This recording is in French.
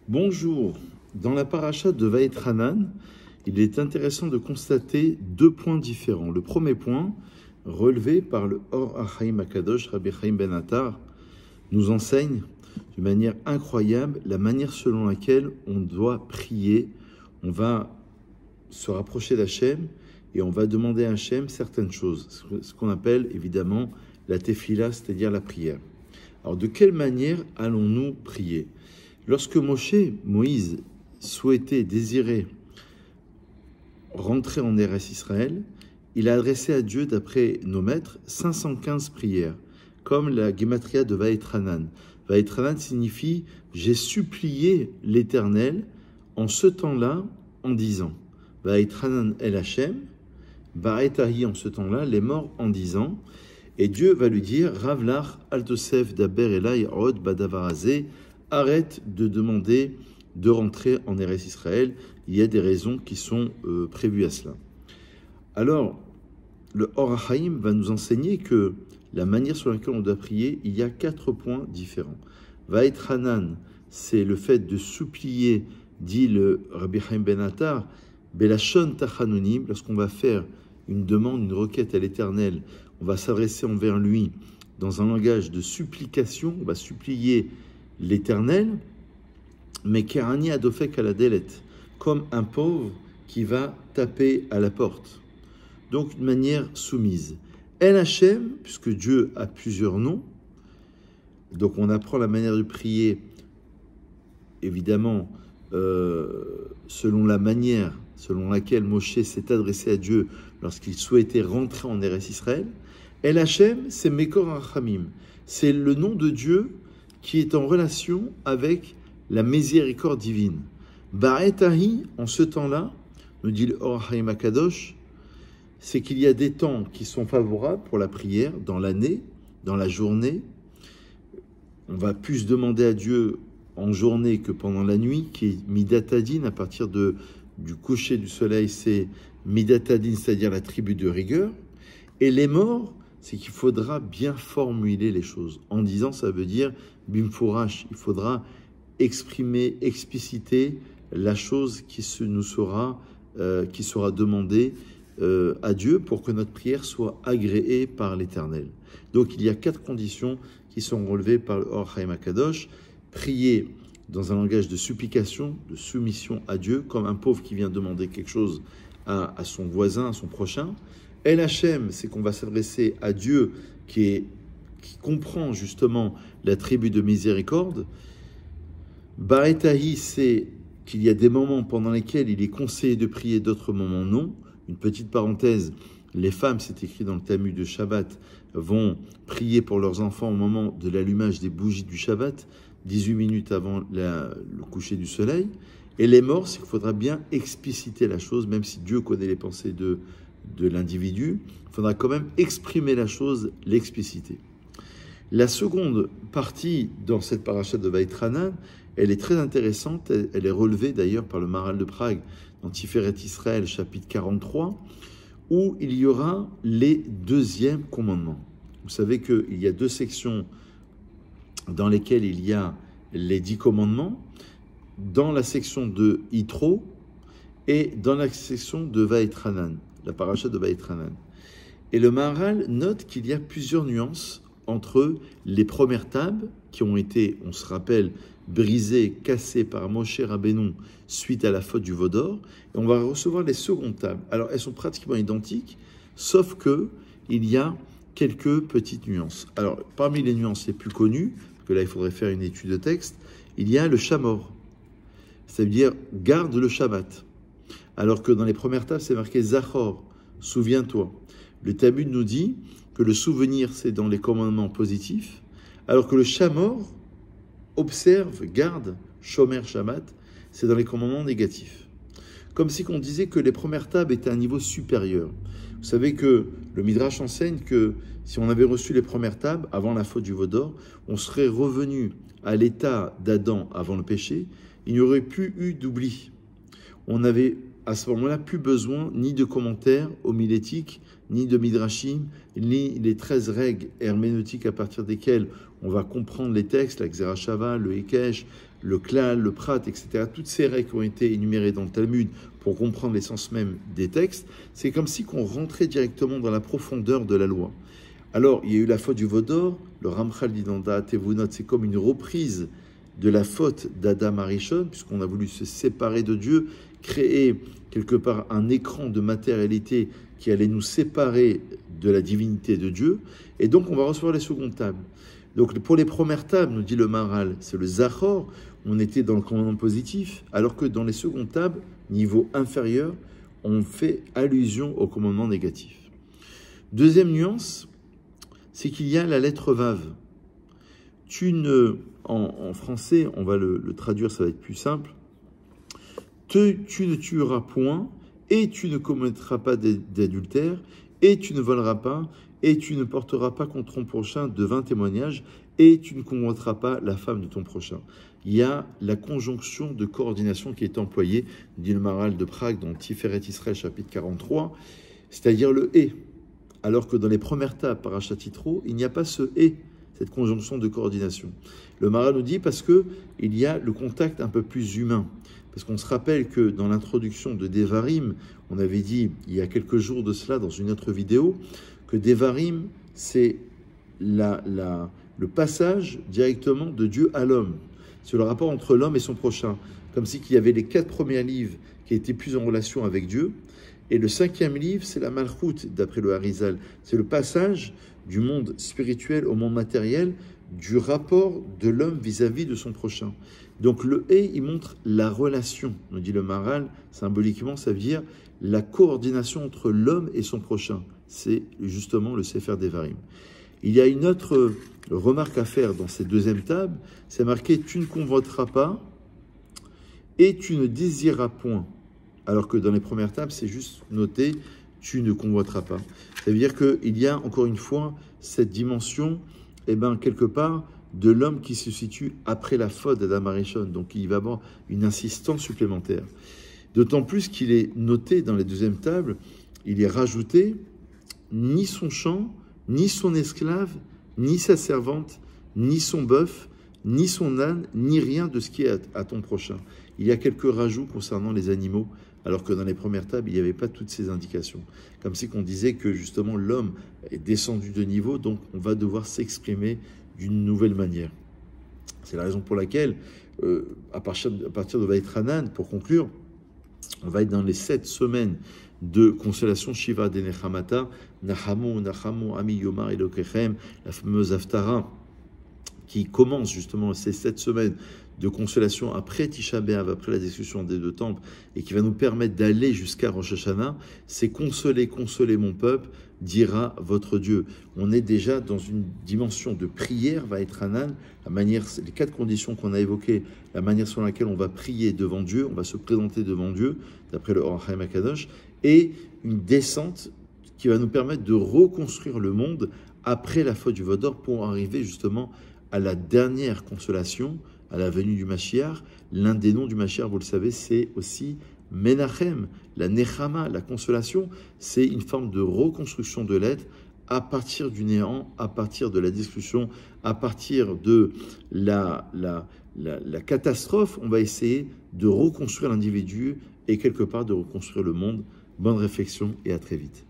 Bonjour. Dans la paracha de Vaïtranan, il est intéressant de constater deux points différents. Le premier point, relevé par le Or HaChaim Akadosh, Rabbi Chaim Ben Attar, nous enseigne de manière incroyable la manière selon laquelle on doit prier. On va se rapprocher d'Hachem et on va demander à Hachem certaines choses, ce qu'on appelle évidemment la tefila, c'est-à-dire la prière. Alors de quelle manière allons-nous prier ? Lorsque Moïse désirait rentrer en Eretz Israël, il a adressé à Dieu, d'après nos maîtres, 515 prières, comme la Gematria de Vaïtranan. Vaïtranan signifie « j'ai supplié l'Éternel en ce temps-là en disant ». Vaïtranan el Hashem, Ba'etahi en ce temps-là, les morts en disant, et Dieu va lui dire « Ravlach altosef daber elai od badavarazé » arrête de demander de rentrer en Eretz Israël. Il y a des raisons qui sont prévues à cela. Alors, le Or HaChaim va nous enseigner que la manière sur laquelle on doit prier, il y a 4 points différents. Vaïtranan, c'est le fait de supplier, dit le Rabbi Chaim Ben Attar, Belashon Tachanunim, lorsqu'on va faire une demande, une requête à l'Éternel, on va s'adresser envers lui dans un langage de supplication, on va supplier l'Éternel, mais Kerani Adofek à la délette, comme un pauvre qui va taper à la porte. Donc, d'une manière soumise. El Hashem, puisque Dieu a plusieurs noms, donc on apprend la manière de prier, évidemment, selon la manière selon laquelle Moshe s'est adressé à Dieu lorsqu'il souhaitait rentrer en Eretz Israël. El Hashem, c'est Mekor Rachamim, c'est le nom de Dieu qui est en relation avec la miséricorde divine. Ba'etahi, en ce temps-là, nous dit le Or HaChaim Akadosh, c'est qu'il y a des temps qui sont favorables pour la prière, dans l'année, dans la journée. On va plus demander à Dieu en journée que pendant la nuit, qui est Midatadin, à partir du coucher du soleil, c'est Midatadin, c'est-à-dire la tribu de rigueur. Et les morts, c'est qu'il faudra bien formuler les choses. En disant, ça veut dire bimfourash, il faudra exprimer, expliciter la chose qui sera demandée à Dieu pour que notre prière soit agréée par l'Éternel. Donc il y a 4 conditions qui sont relevées par le Or HaChaim Akadosh. Prier dans un langage de supplication, de soumission à Dieu, comme un pauvre qui vient demander quelque chose à son voisin, à son prochain. El Hashem, c'est qu'on va s'adresser à Dieu qui comprend justement la tribu de miséricorde. Ba'etahi, c'est qu'il y a des moments pendant lesquels il est conseillé de prier, d'autres moments non. Une petite parenthèse, les femmes, c'est écrit dans le Talmud de Shabbat, vont prier pour leurs enfants au moment de l'allumage des bougies du Shabbat, 18 minutes avant le coucher du soleil. Et les morts, c'est qu'il faudra bien expliciter la chose, même si Dieu connaît les pensées de l'individu, il faudra quand même exprimer la chose, l'expliciter. La seconde partie dans cette paracha de Vaïtranan, elle est très intéressante, elle est relevée d'ailleurs par le Maharal de Prague dans Tiferet Israël, chapitre 43, où il y aura les 2e commandements. Vous savez qu'il y a 2 sections dans lesquelles il y a les 10 commandements, dans la section de Yitro et dans la section de Vaïtranan, la paracha de Vaïtranan. Et le Maharal note qu'il y a plusieurs nuances entre les premières tables qui ont été, on se rappelle, brisées, cassées par Moshe Rabbeinu suite à la faute du veau d'or, et on va recevoir les secondes tables. Alors elles sont pratiquement identiques, sauf que il y a quelques petites nuances. Alors parmi les nuances les plus connues, parce que là il faudrait faire une étude de texte, il y a le Shamor, c'est-à-dire garde le Shabbat. Alors que dans les premières tables c'est marqué Zachor, souviens-toi. Le Talmud nous dit que le souvenir, c'est dans les commandements positifs, alors que le Shamor, observe, garde, Shomer Shabbat, c'est dans les commandements négatifs. Comme si on disait que les premières tables étaient à un niveau supérieur. Vous savez que le Midrash enseigne que si on avait reçu les premières tables avant la faute du veau d'or, on serait revenu à l'état d'Adam avant le péché, il n'y aurait plus eu d'oubli. On n'avait à ce moment-là plus besoin ni de commentaires homilétiques, ni de midrashim, ni les 13 règles herméneutiques à partir desquelles on va comprendre les textes, la Xerashava, le Hekesh, le klal, le prat, etc., toutes ces règles qui ont été énumérées dans le Talmud pour comprendre l'essence même des textes, c'est comme si on rentrait directement dans la profondeur de la loi. Alors, il y a eu la faute du Vaudor, le Ramchal dit dans Da'at Evunot, c'est comme une reprise de la faute d'Adam Arishon, puisqu'on a voulu se séparer de Dieu, créer quelque part un écran de matérialité qui allait nous séparer de la divinité de Dieu, et donc on va recevoir les secondes tables. Donc pour les premières tables, nous dit le Maharal, c'est le Zachor, on était dans le commandement positif, alors que dans les secondes tables, niveau inférieur, on fait allusion au commandement négatif. Deuxième nuance, c'est qu'il y a la lettre Vav. En français, on va le traduire, ça va être plus simple. Tu ne tueras point, et tu ne commettras pas d'adultère, et tu ne voleras pas, et tu ne porteras pas contre ton prochain de vains témoignages, et tu ne convoiteras pas la femme de ton prochain. Il y a la conjonction de coordination qui est employée, dit le Maharal de Prague dans Tiferet Israël chapitre 43, c'est-à-dire le « et ». Alors que dans les premières tables, Parashat Yitro, il n'y a pas ce « et », cette conjonction de coordination. Le Maharal nous dit parce qu'il y a le contact un peu plus humain. Parce qu'on se rappelle que dans l'introduction de Devarim, on avait dit il y a quelques jours de cela dans une autre vidéo, que Devarim, c'est le passage directement de Dieu à l'homme. C'est le rapport entre l'homme et son prochain. Comme si qu'il y avait les 4 premiers livres qui étaient plus en relation avec Dieu. Et le 5e livre, c'est la Malchut, d'après le Harizal. C'est le passage du monde spirituel au monde matériel, du rapport de l'homme vis-à-vis de son prochain. Donc le « et », il montre la relation, nous dit le Maharal, symboliquement, ça veut dire la coordination entre l'homme et son prochain. C'est justement le Sefer Devarim. Il y a une autre remarque à faire dans cette deuxième table, c'est marqué « tu ne convoiteras pas et tu ne désireras point ». Alors que dans les premières tables, c'est juste noté « tu ne convoiteras pas ». Ça veut dire qu'il y a encore une fois cette dimension, quelque part, de l'homme qui se situe après la faute d'Adam Arishon. Donc il va avoir une insistance supplémentaire. D'autant plus qu'il est noté dans les deuxièmes tables, il est rajouté ni son champ, ni son esclave, ni sa servante, ni son bœuf, ni son âne, ni rien de ce qui est à ton prochain. Il y a quelques rajouts concernant les animaux, alors que dans les premières tables, il n'y avait pas toutes ces indications. Comme si qu'on disait que justement l'homme est descendu de niveau, donc on va devoir s'exprimer d'une nouvelle manière. C'est la raison pour laquelle, à partir de Vaïtranan, pour conclure, on va être dans les 7 semaines de consolation Shiva de Nechamata, Nachamu, Ami Yomar Elokechem, la fameuse Haftara, qui commence justement ces 7 semaines de consolation après Tisha B'Av, après la destruction des 2 temples, et qui va nous permettre d'aller jusqu'à Rosh Hashanah, c'est consoler mon peuple, dira votre Dieu. On est déjà dans une dimension de prière, va être Hanan, les 4 conditions qu'on a évoquées, la manière sur laquelle on va prier devant Dieu, on va se présenter devant Dieu, d'après le Or HaChaim HaKadosh, et une descente qui va nous permettre de reconstruire le monde après la faute du Vaudor pour arriver justement à la dernière consolation, à la venue du Mashiach. L'un des noms du Mashiach, vous le savez, c'est aussi Menachem, la Nechama, la consolation. C'est une forme de reconstruction de l'être à partir du néant, à partir de la discussion, à partir de la catastrophe. On va essayer de reconstruire l'individu et quelque part de reconstruire le monde. Bonne réflexion et à très vite.